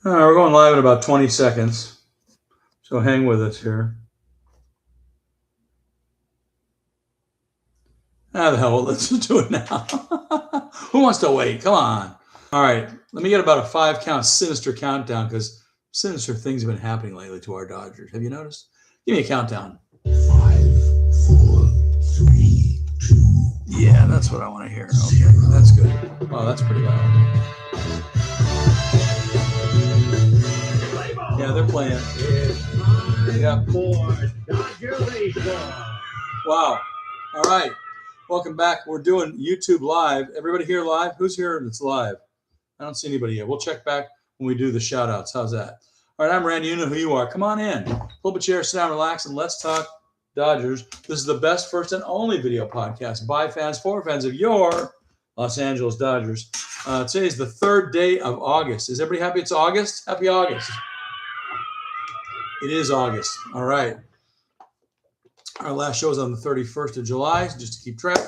All right, we're going live in about 20 seconds. So hang with us here. The hell, let's just do it now. Who wants to wait? Come on. All right, let me get about a 5 count sinister countdown because sinister things have been happening lately to our Dodgers. Have you noticed? Give me a countdown. 5, 4, 3, 2. Yeah, that's what I want to hear. Okay, that's good. Oh, that's pretty loud. Yeah, they're playing. Yeah. Wow. All right. Welcome back. We're doing YouTube Live. Everybody here live? Who's here that's live? I don't see anybody yet. We'll check back when we do the shout outs. How's that? All right, I'm Randy. You know who you are. Come on in. Pull up a chair, sit down, relax, and let's talk Dodgers. This is the best, first, and only video podcast by fans, for fans of your Los Angeles Dodgers. Today is the 3rd day of August. Is everybody happy it's August? Happy August. It is August. All right. Our last show is on the 31st of July, just to keep track.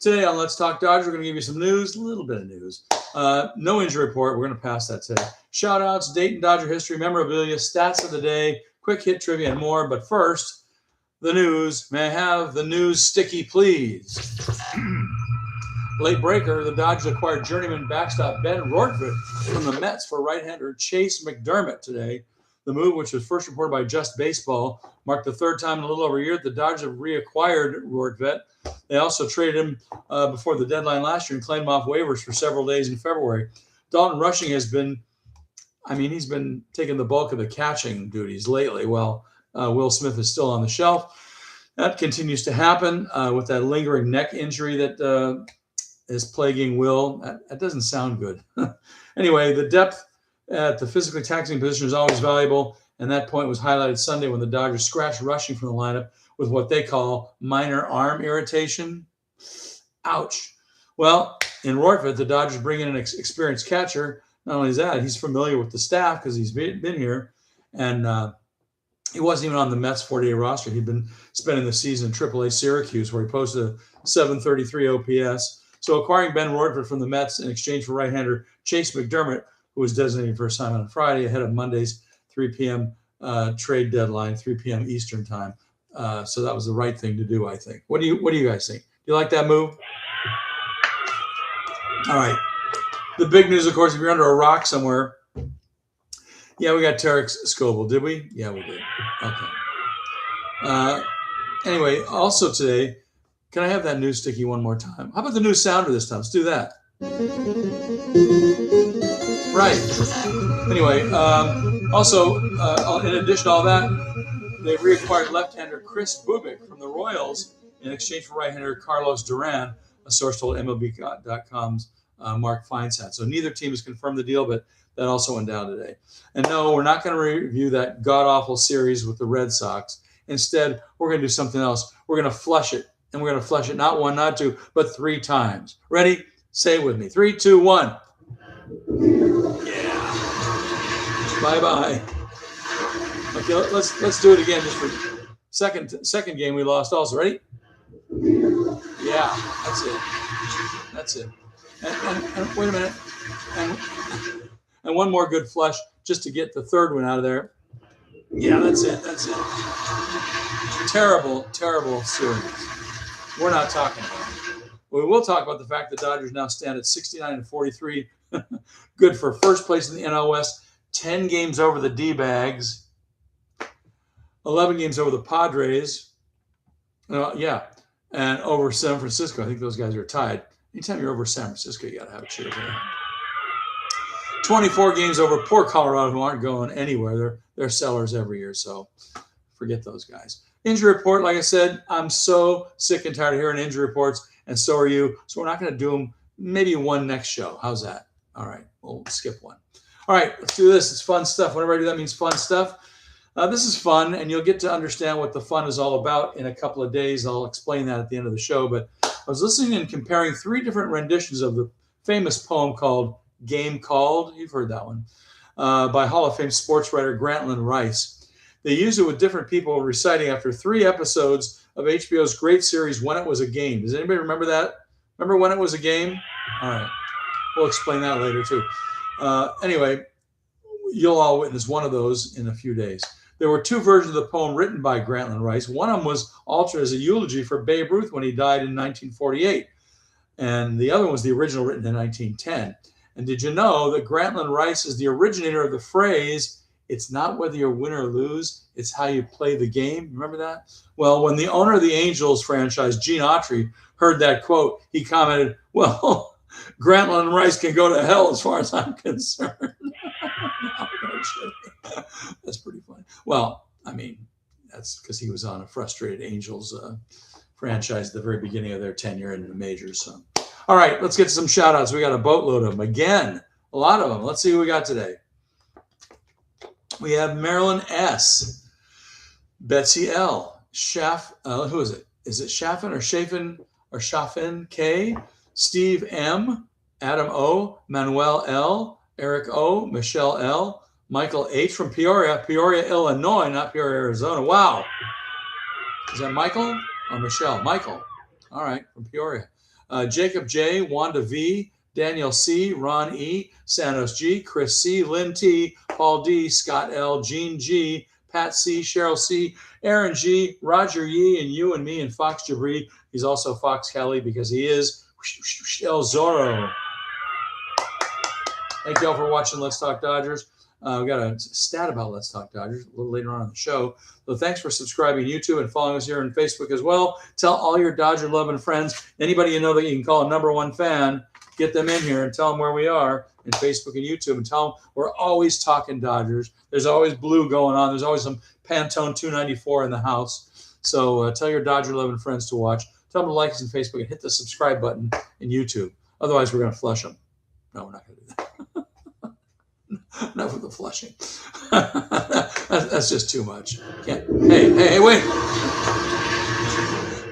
Today on Let's Talk Dodgers, we're going to give you some news, a little bit of news. No injury report. We're going to pass that today. Shout-outs, date and Dodger history, memorabilia, stats of the day, quick hit trivia, and more. But first, the news. May I have the news sticky, please? Late breaker, the Dodgers acquired journeyman backstop Ben Rortvedt from the Mets for right-hander Chase McDermott today. The move, which was first reported by Just Baseball, marked the 3rd time in a little over a year that the Dodgers have reacquired Rortvedt. They also traded him before the deadline last year and claimed him off waivers for several days in February. Dalton Rushing has been, he's been taking the bulk of the catching duties lately, while Will Smith is still on the shelf. That continues to happen with that lingering neck injury that is plaguing Will. That doesn't sound good. Anyway, the depth at the physically taxing position is always valuable, and that point was highlighted Sunday when the Dodgers scratched Rushing from the lineup with what they call minor arm irritation. Ouch. Well, in Rortvedt, the Dodgers bring in an experienced catcher. Not only is that, he's familiar with the staff because he's been here, and he wasn't even on the Mets 40-day roster. He'd been spending the season in AAA Syracuse, where he posted a 733 OPS. So acquiring Ben Rortvedt from the Mets in exchange for right-hander Chase McDermott, who was designated for assignment on Friday ahead of Monday's 3 p.m. Trade deadline, 3 p.m. Eastern time. So that was the right thing to do, I think. What do you guys think? Do you like that move? All right. The big news, of course, if you're under a rock somewhere, yeah, we got Tarek Skubal. Did we? Yeah, we did. Okay. Anyway, also today, can I have that news sticky one more time? How about the new sounder this time? Let's do that. Right. Anyway, also, in addition to all that, they reacquired left-hander Chris Bubik from the Royals in exchange for right-hander Carlos Duran, a source told MLB.com's Mark Feinsand. So neither team has confirmed the deal, but that also went down today. And no, we're not going to review that god-awful series with the Red Sox. Instead, we're going to do something else. We're going to flush it, and we're going to flush it not 1, not 2, but 3 times. Ready? Say it with me. 3, 2, 1. Yeah. Bye-bye. Okay, let's do it again just for second game we lost also. Ready? Yeah, that's it. And wait a minute. And one more good flush just to get the 3rd one out of there. Yeah, that's it. Terrible series. We're not talking about it. We will talk about the fact the Dodgers now stand at 69-43, good for first place in the NL West, 10 games over the D-Bags, 11 games over the Padres, and over San Francisco. I think those guys are tied. Anytime you're over San Francisco, you got to have a cheer for them. 24 games over poor Colorado, who aren't going anywhere. They're sellers every year, so forget those guys. Injury report, like I said, I'm so sick and tired of hearing injury reports, and so are you. So we're not going to do them. Maybe one next show. How's that? All right, we'll skip one. All right, let's do this. It's fun stuff. Whenever I do that means fun stuff. This is fun, and you'll get to understand what the fun is all about in a couple of days. I'll explain that at the end of the show. But I was listening and comparing 3 different renditions of the famous poem called Game Called. You've heard that one. By Hall of Fame sports writer Grantland Rice. They used it with different people reciting after 3 episodes of HBO's great series, When It Was a Game. Does anybody remember that? Remember When It Was a Game? All right. We'll explain that later, too. Anyway, you'll all witness one of those in a few days. There were two versions of the poem written by Grantland Rice. One of them was altered as a eulogy for Babe Ruth when he died in 1948. And the other one was the original, written in 1910. And did you know that Grantland Rice is the originator of the phrase, "It's not whether you win or lose, it's how you play the game"? Remember that? Well, when the owner of the Angels franchise, Gene Autry, heard that quote, he commented, "Well, Grantland Rice can go to hell as far as I'm concerned." That's pretty funny. Well, I mean, that's because he was on a frustrated Angels franchise at the very beginning of their tenure in the majors. So, all right, let's get some shout outs. We got a boatload of them. Again, a lot of them. Let's see who we got today. We have Marilyn S., Betsy L., Schaff, who is it? Is it Schaffen or Schaffen or Schaffen K., Steve M., Adam O., Manuel L., Eric O., Michelle L., Michael H. from Peoria, Illinois, not Peoria, Arizona. Wow. Is that Michael or Michelle? Michael. All right, from Peoria. Jacob J., Wanda V., Daniel C., Ron E., Santos G., Chris C., Lynn T., Paul D., Scott L., Gene G., Pat C., Cheryl C., Aaron G., Roger Yee, and you and me, and Fox Jabri. He's also Fox Kelly because he is El Zorro. Thank you all for watching Let's Talk Dodgers. We got a stat about Let's Talk Dodgers a little later on in the show. So thanks for subscribing to YouTube and following us here on Facebook as well. Tell all your Dodger loving friends, anybody you know that you can call a #1 fan, get them in here and tell them where we are in Facebook and YouTube, and tell them we're always talking Dodgers. There's always blue going on. There's always some Pantone 294 in the house. So tell your Dodger loving friends to watch. Tell them to like us on Facebook and hit the subscribe button in YouTube. Otherwise, we're going to flush them. No, we're not going to do that. Enough of the flushing. That's just too much. Hey, wait.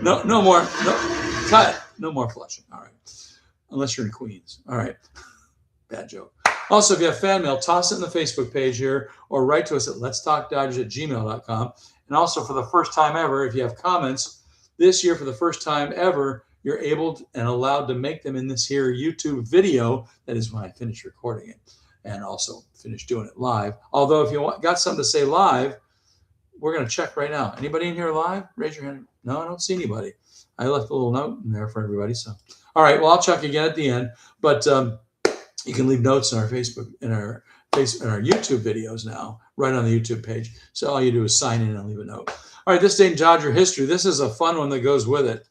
No more. No, cut. No more flushing. All right. Unless you're in Queens. All right. Bad joke. Also, if you have fan mail, toss it in the Facebook page here or write to us at letstalkdodgers@gmail.com. And also, for the first time ever, if you have comments this year, for the first time ever, you're able and allowed to make them in this here YouTube video. That is when I finish recording it. And also finish doing it live. Although if you got something to say live, we're going to check right now. Anybody in here live? Raise your hand. No, I don't see anybody. I left a little note in there for everybody. So, all right. Well, I'll check again at the end. But you can leave notes in our Facebook, in our YouTube videos now, right on the YouTube page. So all you do is sign in and leave a note. All right. This day in Dodger history. This is a fun one that goes with it.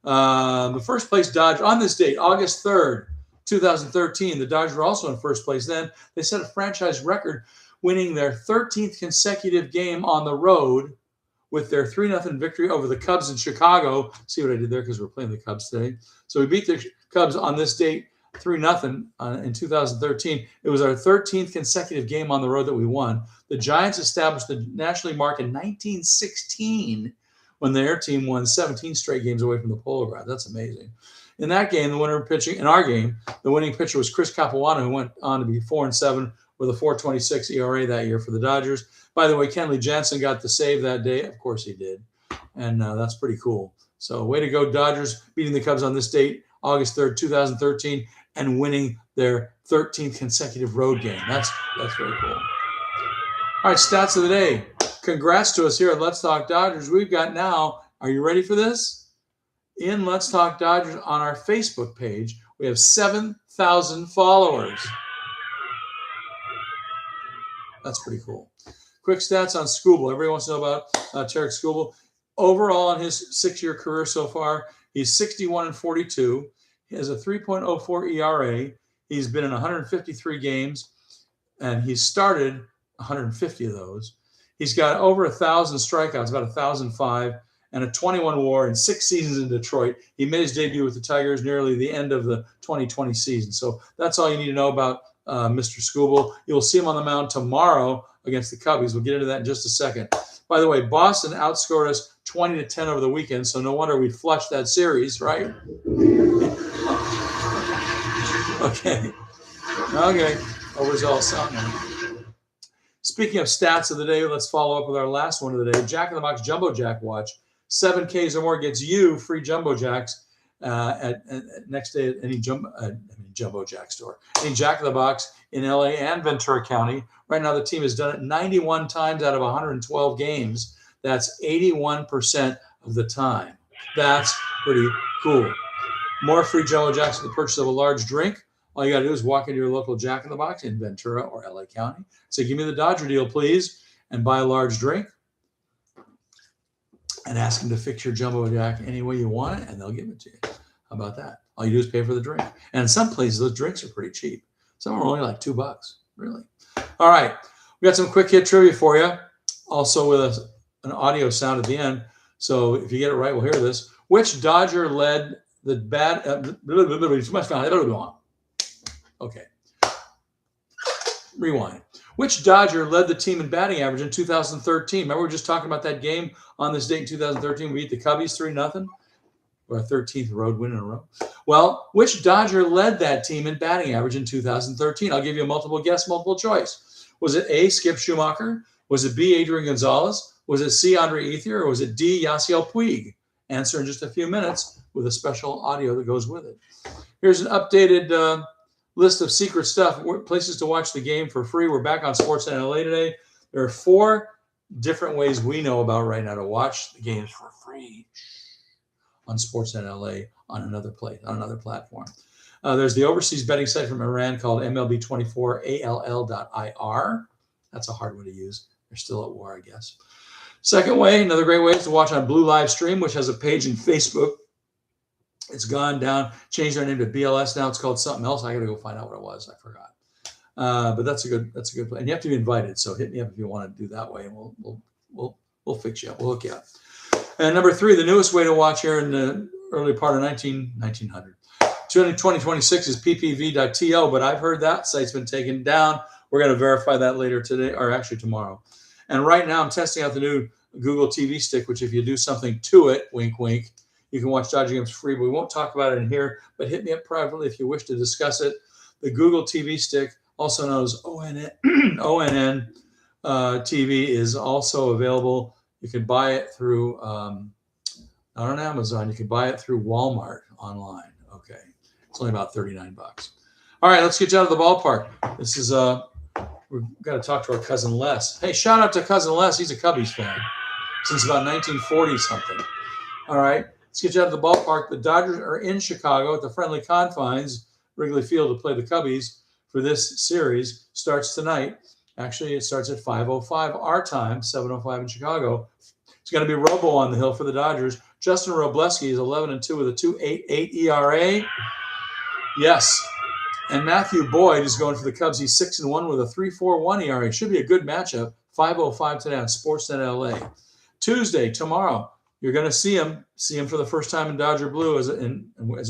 The first place Dodger on this date, August 3rd. 2013, the Dodgers were also in first place then. They set a franchise record, winning their 13th consecutive game on the road with their 3-0 victory over the Cubs in Chicago. See what I did there, because we're playing the Cubs today. So we beat the Cubs on this date 3-0 in 2013. It was our 13th consecutive game on the road that we won. The Giants established the National League mark in 1916 when their team won 17 straight games away from the Polo Grounds. That's amazing. In that game, the winning pitcher was Chris Capuano, who went on to be 4-7 with a 4.26 ERA that year for the Dodgers. By the way, Kenley Jansen got the save that day. Of course he did. And that's pretty cool. So way to go, Dodgers, beating the Cubs on this date, August 3rd, 2013, and winning their 13th consecutive road game. That's very cool. All right, stats of the day. Congrats to us here at Let's Talk Dodgers. We've got now, are you ready for this? In Let's Talk Dodgers on our Facebook page, we have 7,000 followers. That's pretty cool. Quick stats on Skubal. Everybody wants to know about Tarik Skubal. Overall, in his 6-year career so far, he's 61-42. He has a 3.04 ERA. He's been in 153 games, and he's started 150 of those. He's got over 1,000 strikeouts, about 1,005. And a 21 WAR in 6 seasons in Detroit. He made his debut with the Tigers nearly the end of the 2020 season. So that's all you need to know about Mr. Skubal. You'll see him on the mound tomorrow against the Cubbies. We'll get into that in just a second. By the way, Boston outscored us 20-10 over the weekend, so no wonder we'd flushed that series, right? Okay. Overall something. Speaking of stats of the day, let's follow up with our last one of the day. Jack in the Box Jumbo Jack Watch. 7 Ks or more gets you free Jumbo Jacks. next day at any Jumbo Jack store, any Jack in the Box in LA and Ventura County. Right now, the team has done it 91 times out of 112 games. That's 81% of the time. That's pretty cool. More free Jumbo Jacks with the purchase of a large drink. All you got to do is walk into your local Jack in the Box in Ventura or LA County. Say, give me the Dodger deal, please, and buy a large drink. And ask them to fix your Jumbo Jack any way you want it, and they'll give it to you. How about that? All you do is pay for the drink. And in some places, those drinks are pretty cheap. Some are only like $2, really. All right. We got some quick hit trivia for you, also with an audio sound at the end. So if you get it right, we'll hear this. Which Dodger led the bad... Okay. Rewind. Which Dodger led the team in batting average in 2013? Remember, we were just talking about that game on this date in 2013. We beat the Cubbies 3-0. Or a 13th road win in a row. Well, which Dodger led that team in batting average in 2013? I'll give you a multiple guess, multiple choice. Was it A, Skip Schumacher? Was it B, Adrian Gonzalez? Was it C, Andre Ethier? Or was it D, Yasiel Puig? Answer in just a few minutes with a special audio that goes with it. Here's an updated list of secret stuff, places to watch the game for free. We're back on Sportsnet LA today. There are 4 different ways we know about right now to watch the games for free on Sportsnet LA on another platform. There's the overseas betting site from Iran called MLB24ALL.IR. That's a hard one to use. They're still at war, I guess. Second way, another great way is to watch on Blue Live Stream, which has a page in Facebook. It's gone down, changed their name to BLS. Now it's called something else. I got to go find out what it was. I forgot. But that's a good play. And you have to be invited. So hit me up if you want to do that way, and we'll fix you up. We'll hook you up. And number 3, the newest way to watch here in the early part of 1900. 2026 is ppv.to, but I've heard that site's been taken down. We're going to verify that later today, or actually tomorrow. And right now I'm testing out the new Google TV stick, which if you do something to it, wink, wink, you can watch Dodger games free. But we won't talk about it in here, but hit me up privately if you wish to discuss it. The Google TV stick, also known as ONN TV, is also available. You can buy it through, not on Amazon. You can buy it through Walmart online. Okay. It's only about $39. All right, let's get you out of the ballpark. This is, we've got to talk to our cousin Les. Hey, shout out to cousin Les. He's a Cubbies fan since about 1940 something. All right, let's get you out of the ballpark. The Dodgers are in Chicago at the friendly confines, Wrigley Field, to play the Cubbies for this series. Starts tonight. Actually, it starts at 5:05 our time, 7:05 in Chicago. It's going to be Robo on the hill for the Dodgers. Justin Robleski is 11-2 with a 2.88 ERA. Yes. And Matthew Boyd is going for the Cubs. He's 6-1 with a 3.41 ERA. It should be a good matchup. 5:05 today on Sportsnet LA. Tuesday, tomorrow, you're going to see him for the first time in Dodger Blue as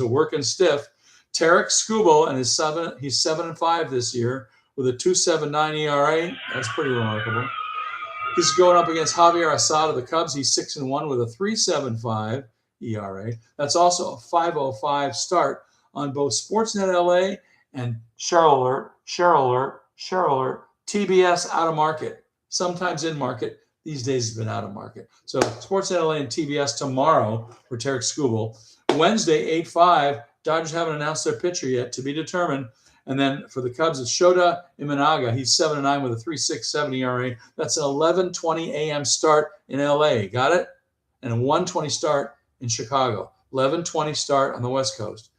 a working stiff. Tarek Skubal, and he's 7-5 this year with a 2.79 ERA. That's pretty remarkable. He's going up against Javier Assad of the Cubs. He's 6-1 with a 3.75 ERA. That's also a 5:05 start on both Sportsnet LA and Share Alert, TBS out of market. Sometimes in market. These days it's been out of market. So Sportsnet LA and TBS tomorrow for Tarek Skubal. Wednesday, 8:05. Dodgers haven't announced their pitcher yet, to be determined. And then for the Cubs, it's Shota Imanaga. He's 7-9 with a 3.67 ERA. That's an 11:20 a.m. start in LA. Got it? And a 1:20 start in Chicago. 11:20 start on the West Coast.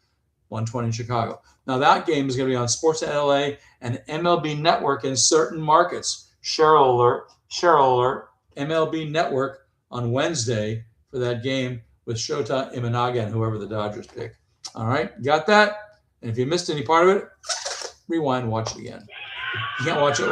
1:20 in Chicago. Now that game is going to be on Sportsnet LA and MLB Network in certain markets. Share Alert, MLB Network on Wednesday for that game with Shota Imanaga and whoever the Dodgers pick. All right, got that? And if you missed any part of it, rewind and watch it again. You can't watch it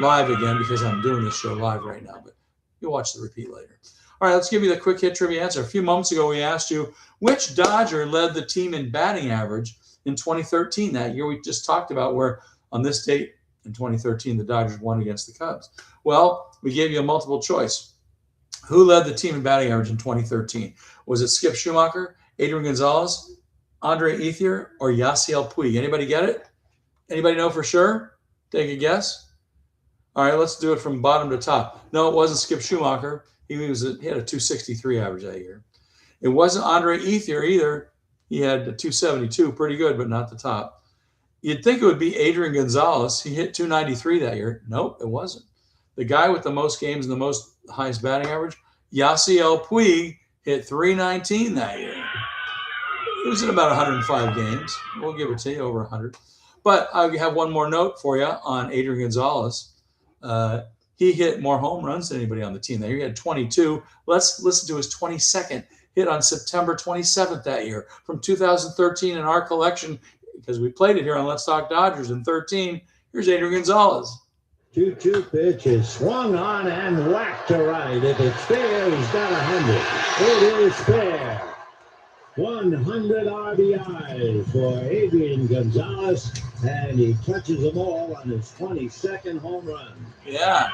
live again because I'm doing this show live right now, but you'll watch the repeat later. All right, let's give you the quick hit trivia answer. A few moments ago, we asked you, which Dodger led the team in batting average in 2013? That year we just talked about where on this date in 2013, the Dodgers won against the Cubs. Well, we gave you a multiple choice. Who led the team in batting average in 2013? Was it Skip Schumacher, Adrian Gonzalez, Andre Ethier, or Yasiel Puig? Anybody get it? Anybody know for sure? Take a guess. All right, let's do it from bottom to top. No, it wasn't Skip Schumacher. He had a 263 average that year. It wasn't Andre Ethier either. He had 272, pretty good, but not the top. You'd think it would be Adrian Gonzalez. He hit 293 that year. Nope, it wasn't. The guy with the most games and the most highest batting average, Yasiel Puig, hit 319 that year. It was in about 105 games. We'll give it to you, over 100. But I have one more note for you on Adrian Gonzalez. He hit more home runs than anybody on the team that year. He had 22. Let's listen to his 22nd hit on September 27th that year from 2013 in our collection, because we played it here on Let's Talk Dodgers in 13. Here's Adrian Gonzalez. 2-2 pitch is swung on and whacked to right. If it's fair, he's got 100. It is fair. 100 RBIs for Adrian Gonzalez, and he touches them all on his 22nd home run. Yeah.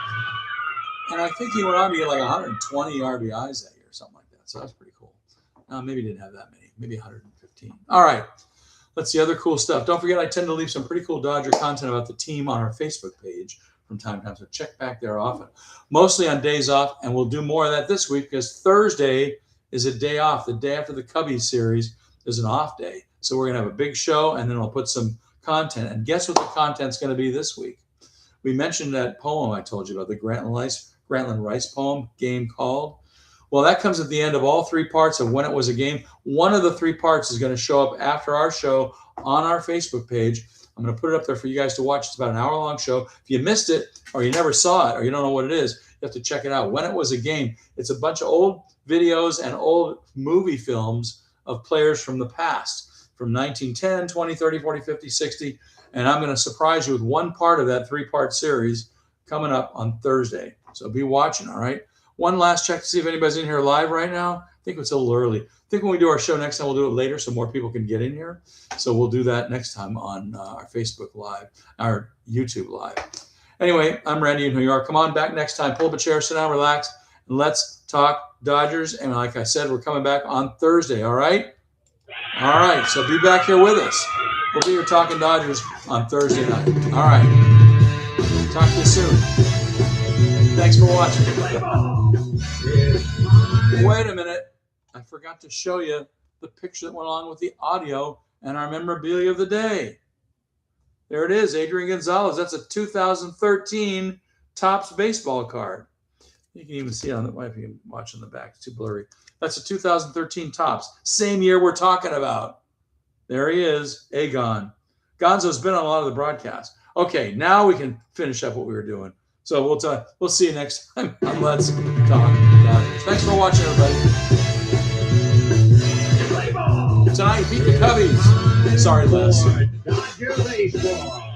And I think he went on to get like 120 RBIs that year, something like that. So that's pretty cool. Maybe he didn't have that many, maybe 115. All right. Let's see other cool stuff. Don't forget, I tend to leave some pretty cool Dodger content about the team on our Facebook page from time to time. So check back there often, mostly on days off. And we'll do more of that this week because Thursday is a day off. The day after the Cubbies series is an off day. So we're going to have a big show, and then we'll put some content. And guess what the content's going to be this week? We mentioned that poem I told you about, the Grantland Rice poem, Game Called. Well, that comes at the end of all three parts of When It Was a Game. One of the three parts is going to show up after our show on our Facebook page. I'm going to put it up there for you guys to watch. It's about an hour-long show. If you missed it, or you never saw it, or you don't know what it is, you have to check it out. When It Was a Game. It's a bunch of old videos and old movie films of players from the past, from 1910, 20, 30, 40, 50, 60. And I'm going to surprise you with one part of that three-part series coming up on Thursday. So be watching, all right? One last check to see if anybody's in here live right now. I think it's a little early. I think when we do our show next time, we'll do it later so more people can get in here. So we'll do that next time on our Facebook Live, our YouTube Live. Anyway, I'm Randy in New York. Come on back next time. Pull up a chair, sit down, relax, and let's talk Dodgers. And like I said, we're coming back on Thursday, all right? All right, so be back here with us. We'll be here talking Dodgers on Thursday night. All right. Talk to you soon. Thanks for watching. Wait a minute. I forgot to show you the picture that went along with the audio and our memorabilia of the day. There it is, Adrian Gonzalez. That's a 2013 Topps baseball card. You can even see it on the, if you can watch on the back, it's too blurry. That's a 2013 Topps. Same year we're talking about. There he is, Agon. Gonzo's been on a lot of the broadcasts. Okay, now we can finish up what we were doing. So we'll see you next time on Let's Talk Dodgers. Thanks for watching, everybody. Tonight, beat the Cubbies. Sorry, Les. Dodger baseball.